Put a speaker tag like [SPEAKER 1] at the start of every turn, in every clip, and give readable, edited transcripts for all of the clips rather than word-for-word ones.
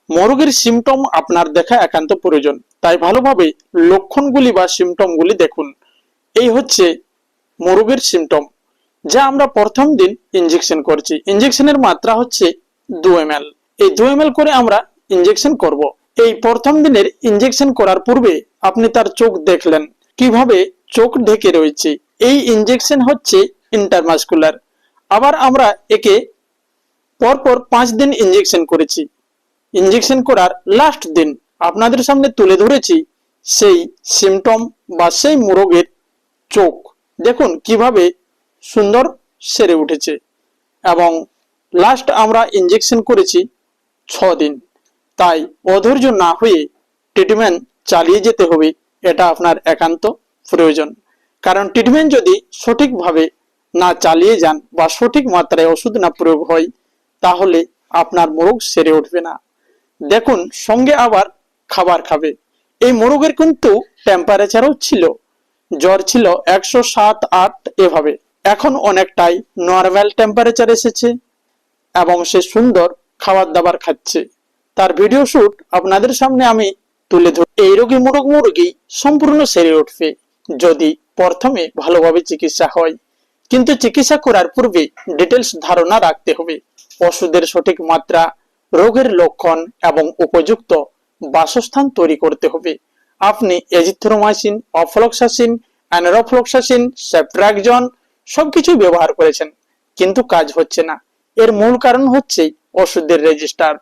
[SPEAKER 1] মরগের symptom আপনার দেখা একান্ত প্রয়োজন, তাই ভালোভাবে লক্ষণগুলি বা সিমটমগুলি দেখুন। এই হচ্ছে মরগের সিমটম, যা আমরা প্রথম দিন ইনজেকশন করছি। ইনজেকশনের মাত্রা হচ্ছে 2 ml। এই 2 ml করে আমরা ইনজেকশন করব। এই প্রথম দিনের ইনজেকশন করার পূর্বে আপনি তার চোখ দেখলেন, কিভাবে চোখ ঢেকে রয়েছে। এই ইনজেকশন হচ্ছে ইন্টারমাসকুলার। আবার আমরা একে পরপর 5 দিন ইনজেকশন করেছি। ইনজেকশন করার লাস্ট দিন আপনাদের সামনে তুলে ধরেছি সেই সিমটম বা সেই মোরগের চোখ। দেখুন কিভাবে সুন্দর সেরে উঠেছে। এবং লাস্ট আমরা ইনজেকশন করেছি 6 দিন। তাই অধৈর্য না হয়ে ট্রিটমেন্ট চালিয়ে যেতে হবে, এটা আপনার একান্ত প্রয়োজন। কারণ ট্রিটমেন্ট যদি সঠিকভাবে না চালিয়ে যান বা সঠিক মাত্রায় ওষুধ না প্রয়োগ হয়, তাহলে আপনার মোরগ সেরে উঠবে না। দেখুন সঙ্গে আবার খাবার খাবে। এই মোরগের কিন্তু টেম্পারেচারও ছিল, জ্বর ছিল 107-8 এভাবে। এখন অনেকটাই নর্মাল টেম্পারেচার এসেছে এবং সে সুন্দর খাবার দাবার খাচ্ছে। তার ভিডিও শুট আপনাদের সামনে আমি তুলে ধরি। এই রোগী মুরগি সম্পূর্ণ সেরে উঠবে যদি প্রথমে ভালোভাবে চিকিৎসা হয়। কিন্তু চিকিৎসা করার পূর্বে ডিটেলস ধারণা রাখতে হবে। ওষুধের সঠিক মাত্রা, রোগের লক্ষণ এবং উপযুক্ত বাসস্থান তৈরি করতে হবে। আপনি এজিথ্রোমাইসিন, অফ্লক্সাসিন, অ্যানারোফ্লক্সাসিন, সেফট্রাকজন সবকিছু ব্যবহার করেছেন, কিন্তু কাজ হচ্ছে না। এর মূল কারণ হচ্ছে ওষুধের রেজিস্টার।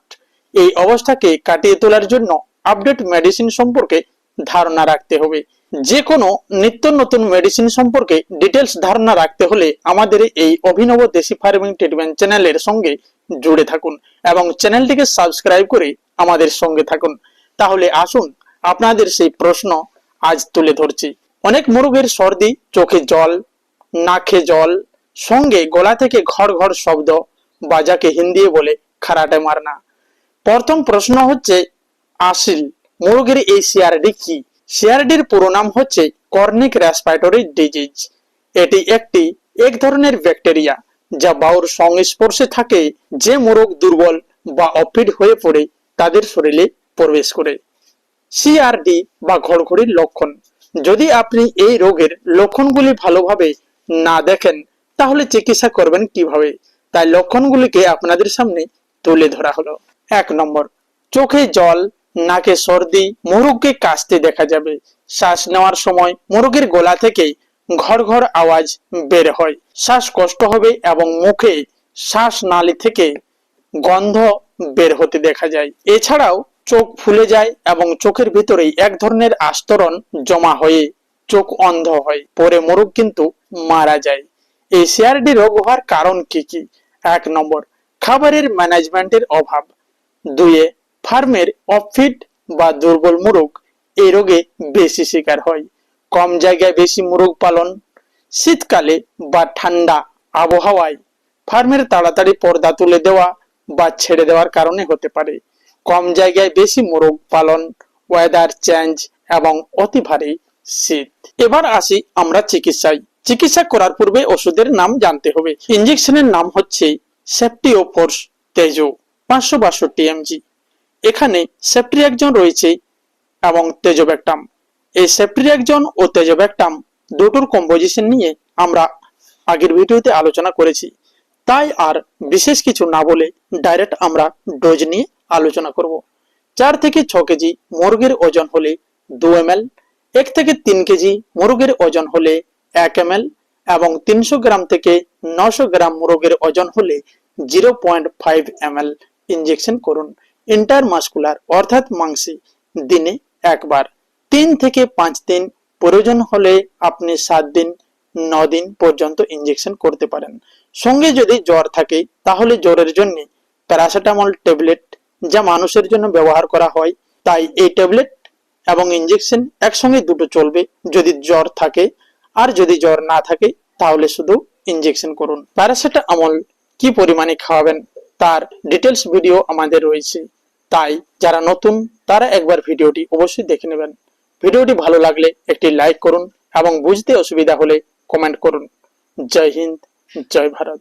[SPEAKER 1] এই অবস্থাকে কাটিয়ে তোলার জন্য আপডেট মেডিসিন সম্পর্কে ধারণা রাখতে হবে। যে কোনো নিত্য নতুন মেডিসিন সম্পর্কে ডিটেলস ধারণা রাখতে হলে আমাদের এই অভিনব দেশি ফার্মিং ট্রিটমেন্ট চ্যানেলের সঙ্গে জুড়ে থাকুন এবং চ্যানেলটিকে সাবস্ক্রাইব করে আমাদের সঙ্গে থাকুন। তাহলে আসুন আপনাদের সেই প্রশ্ন আজ তুলে ধরছি। অনেক মুরগের সর্দি, চোখে জল, নাকে জল, সঙ্গে গলা থেকে ঘর ঘর শব্দ, বা যাকে হিন্দি বলে খারাটে মারনা। প্রথম প্রশ্ন হচ্ছে আসিল মুরগির এই সিআরডি কি? সিআরডির পুরো নাম হচ্ছে কর্নিক রেসপিরেটরি ডিজিজ। এটি এক ধরনের ব্যাকটেরিয়া যা বায়ুর সংস্পর্শে থাকে। যে মোরগ দুর্বল বা অফিট হয়ে পড়ে তাদের শরীরে প্রবেশ করে। সিআরডি বা ঘড়ঘড়ির লক্ষণ। যদি আপনি এই রোগের লক্ষণগুলি ভালোভাবে না দেখেন, তাহলে চিকিৎসা করবেন কিভাবে? তাই লক্ষণগুলিকে আপনাদের সামনে তুলে ধরা হলো। 1 নম্বর, চোখে জল, নাকে সর্দি, মোরগকে কাশতে দেখা যাবে। শ্বাস নেওয়ার সময় মোরগের গলা থেকে ঘর ঘর আওয়াজ বের হয়। শ্বাসকষ্ট হবে এবং মুখে শ্বাস নালী থেকে গন্ধ বের হতে দেখা যায়। এছাড়াও চোখ ফুলে যায় এবং চোখের ভিতরে এক ধরনের আস্তরণ জমা হয়ে চোখ অন্ধ হয়। পরে মোরগ কিন্তু মারা যায়। এই সিআরডি রোগ হওয়ার কারণ কি কি? 1 নম্বর, খাবারের ম্যানেজমেন্টের অভাব। 2, ফার্মের অফিট বা দুর্বল মোরগ এই রোগে বেশি শিকার হয়। কম জায়গায় বেশি মোরগ পালন, শীতকালে বা ঠান্ডা আবহাওয়ায় ফার্মের তাড়াতাড়ি পর্দা তুলে দেওয়া বা ছেড়ে দেওয়ার কারণে হতে পারে। কম জায়গায় বেশি মোরগ পালন, ওয়েদার চেঞ্জ এবং অতি ভারী শীত। এবার আসি আমরা চিকিৎসায়। চিকিৎসা করার পূর্বে ওষুধের নাম জানতে হবে। ইনজেকশনের নাম হচ্ছে সেফটিওফোর্স তেজো 562 mg। এখানে সেফট্রিয়াকজন রয়েছে এবং তেজোব্যাকটাম। এই সেফট্রিয়াকজন ও তেজোব্যাকটাম দুটোর কম্পোজিশন নিয়ে আমরা আগের ভিডিওতে আলোচনা করেছি। তাই আর বিশেষ কিছু না বলে ডাইরেক্ট আমরা ডোজ নিয়ে আলোচনা করব। 4 থেকে 6 কেজি মুরগির ওজন হলে 2 ml, 1 থেকে 3 কেজি মুরগির ওজন হলে 1 ml এবং 300 গ্রাম থেকে 900 গ্রাম মুরগির ওজন হলে 0.5 ml ইনজেকশন করুন। ইন্টারমাসকুলার অর্থাৎ মাংসে দিনে একবার। 3 থেকে 5 দিন, প্রয়োজন হলে আপনি 7 দিন 9 দিন পর্যন্ত ইনজেকশন করতে পারেন। সঙ্গে যদি জ্বর থাকে তাহলে জ্বরের জন্য প্যারাসিটামল ট্যাবলেট, যা মানুষের জন্য ব্যবহার করা হয়। তাই এই ট্যাবলেট এবং ইনজেকশন একসঙ্গে দুটো চলবে যদি জ্বর থাকে। আর যদি জ্বর না থাকে তাহলে শুধু ইনজেকশন করুন। প্যারাসিটামল কি পরিমাণে খাওয়াবেন তার ডিটেলস ভিডিও আমাদের রয়েছে। তাই যারা নতুন তারা একবার ভিডিওটি অবশ্যই দেখে নেবেন। ভিডিওটি ভালো লাগলে একটি লাইক করুন এবং বুঝতে অসুবিধা হলে কমেন্ট করুন। জয় হিন্দ, জয় ভারত।